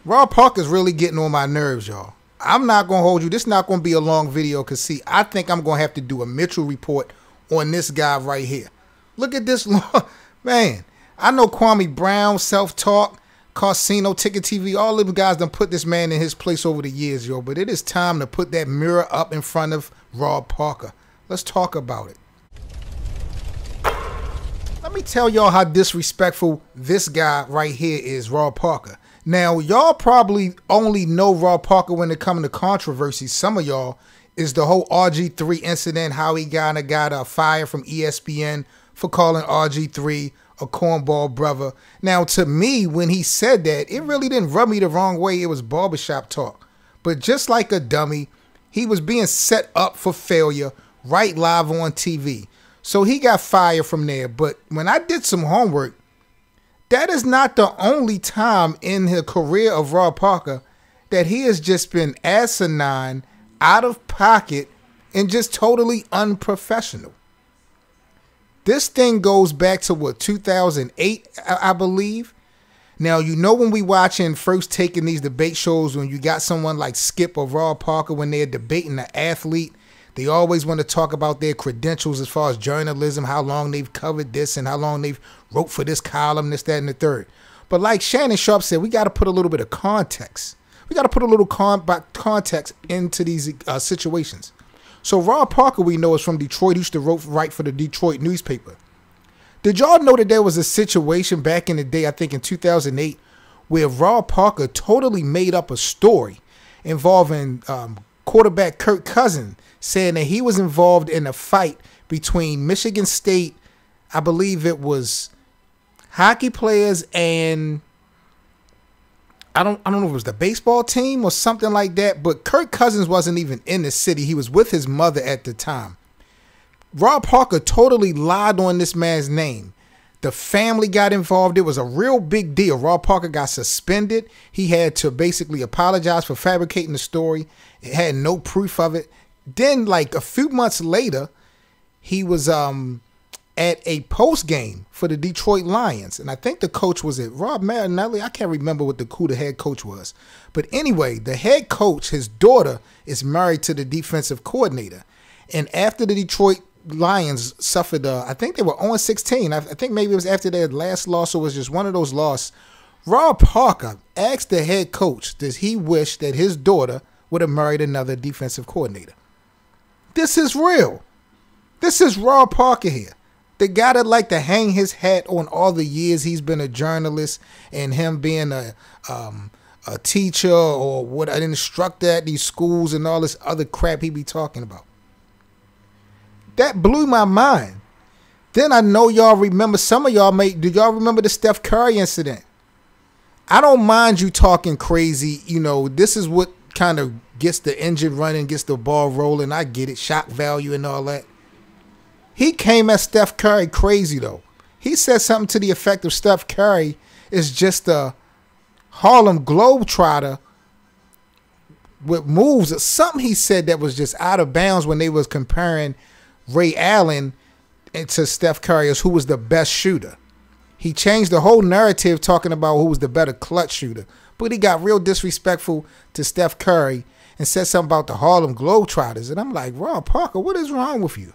Rob Parker's really getting on my nerves, y'all. I'm not going to hold you. This is not going to be a long video because, see, I think I'm going to have to do a Mitchell report on this guy right here. Look at this. Man, I know Kwame Brown, Self-Talk, Casino, Ticket TV, all of them guys done put this man in his place over the years, yo. But it is time to put that mirror up in front of Rob Parker. Let's talk about it. Let me tell y'all how disrespectful this guy right here is, Rob Parker. Now, y'all probably only know Rob Parker when it comes to controversy. Some of y'all is the whole RG3 incident, how he got fired from ESPN for calling RG3 a cornball brother. Now, to me, when he said that, it really didn't rub me the wrong way. It was barbershop talk. But just like a dummy, he was being set up for failure right live on TV. So he got fired from there. But when I did some homework, that is not the only time in the career of Rob Parker that he has just been asinine, out of pocket, and just totally unprofessional. This thing goes back to, what, 2008, I believe? Now, you know when we watching first taking these debate shows, when you got someone like Skip or Rob Parker, when they're debating an athlete, they always want to talk about their credentials as far as journalism, how long they've covered this and how long they've wrote for this column, this, that, and the third. But like Shannon Sharp said, we got to put a little bit of context. We got to put a little context into these situations. So Rob Parker, we know, is from Detroit. He used to write for the Detroit newspaper. Did y'all know that there was a situation back in the day, I think in 2008, where Rob Parker totally made up a story involving quarterback Kirk Cousins, saying that he was involved in a fight between Michigan State, I believe it was hockey players, and I don't know if it was the baseball team or something like that, but Kirk Cousins wasn't even in the city. He was with his mother at the time. Rob Parker totally lied on this man's name. The family got involved. It was a real big deal. Rob Parker got suspended. He had to basically apologize for fabricating the story. It had no proof of it. Then, like a few months later, he was at a post game for the Detroit Lions, and I think the coach was Rob Marinelli. I can't remember who the head coach was, but anyway, the head coach, his daughter, is married to the defensive coordinator, and after the Detroit Lions suffered, I think they were 0-16. I think maybe it was after their last loss, or it was just one of those losses. Rob Parker asked the head coach, does he wish that his daughter would have married another defensive coordinator? This is real. This is Rob Parker here. The guy that like to hang his hat on all the years he's been a journalist and him being a teacher or what, an instructor at these schools and all this other crap he be talking about. That blew my mind. Then I know y'all remember, some of y'all do y'all remember the Steph Curry incident? I don't mind you talking crazy. You know, this is what kind of gets the engine running, gets the ball rolling. I get it, shock value and all that. He came at Steph Curry crazy, though. He said something to the effect of Steph Curry is just a Harlem Globetrotter with moves, or something he said that was just out of bounds when they was comparing Ray Allen to Steph Curry as who was the best shooter. He changed the whole narrative talking about who was the better clutch shooter. But he got real disrespectful to Steph Curry and said something about the Harlem Globetrotters. And I'm like, Rob Parker, what is wrong with you?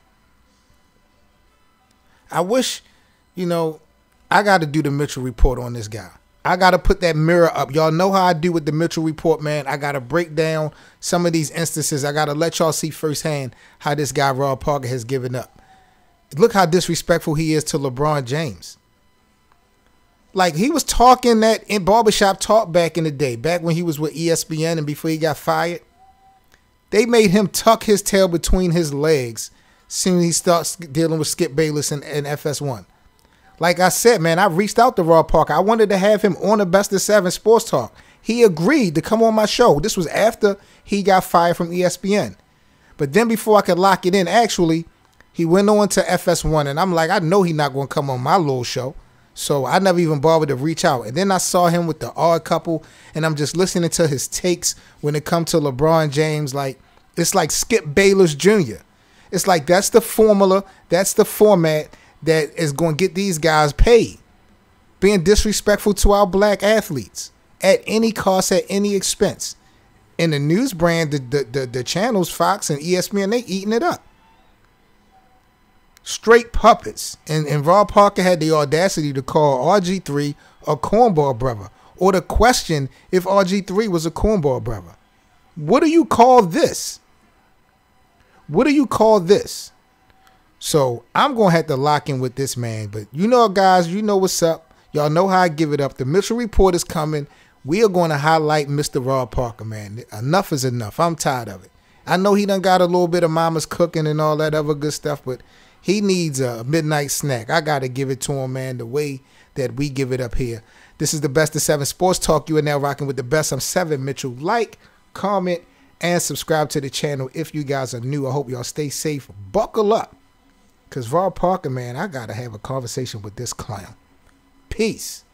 I wish, you know, I got to do the Mitchell report on this guy. I got to put that mirror up. Y'all know how I do with the Mitchell report, man. I got to break down some of these instances. I got to let y'all see firsthand how this guy, Rob Parker, has given up. Look how disrespectful he is to LeBron James. Like, he was talking that in barbershop talk back in the day, back when he was with ESPN and before he got fired. They made him tuck his tail between his legs soon as he starts dealing with Skip Bayless and FS1. Like I said, man, I reached out to Rob Parker. I wanted to have him on the Best of 7 Sports Talk. He agreed to come on my show. This was after he got fired from ESPN. But then before I could lock it in, actually, he went on to FS1. And I'm like, I know he's not going to come on my little show. So I never even bothered to reach out. And then I saw him with the Odd Couple, and I'm just listening to his takes when it comes to LeBron James. Like, it's like Skip Bayless Jr. It's like that's the formula, that's the format that is going to get these guys paid. Being disrespectful to our black athletes. at any cost, at any expense. And the news brand, the channels, Fox and ESPN, they eating it up. Straight puppets. And Rob Parker had the audacity to call RG3 a cornball brother, or to question if RG3 was a cornball brother. What do you call this? What do you call this? So I'm going to have to lock in with this man. But you know, guys, you know what's up. Y'all know how I give it up. The Mitchell Report is coming. We are going to highlight Mr. Rob Parker, man. Enough is enough. I'm tired of it. I know he done got a little bit of mama's cooking and all that other good stuff, but he needs a midnight snack. I got to give it to him, man, the way that we give it up here. This is the Best of 7 Sports Talk. You are now rocking with the best. I'm 7 Mitchell. Like, comment, and subscribe to the channel if you guys are new. I hope y'all stay safe. Buckle up. Because Rob Parker, man, I got to have a conversation with this clown. Peace.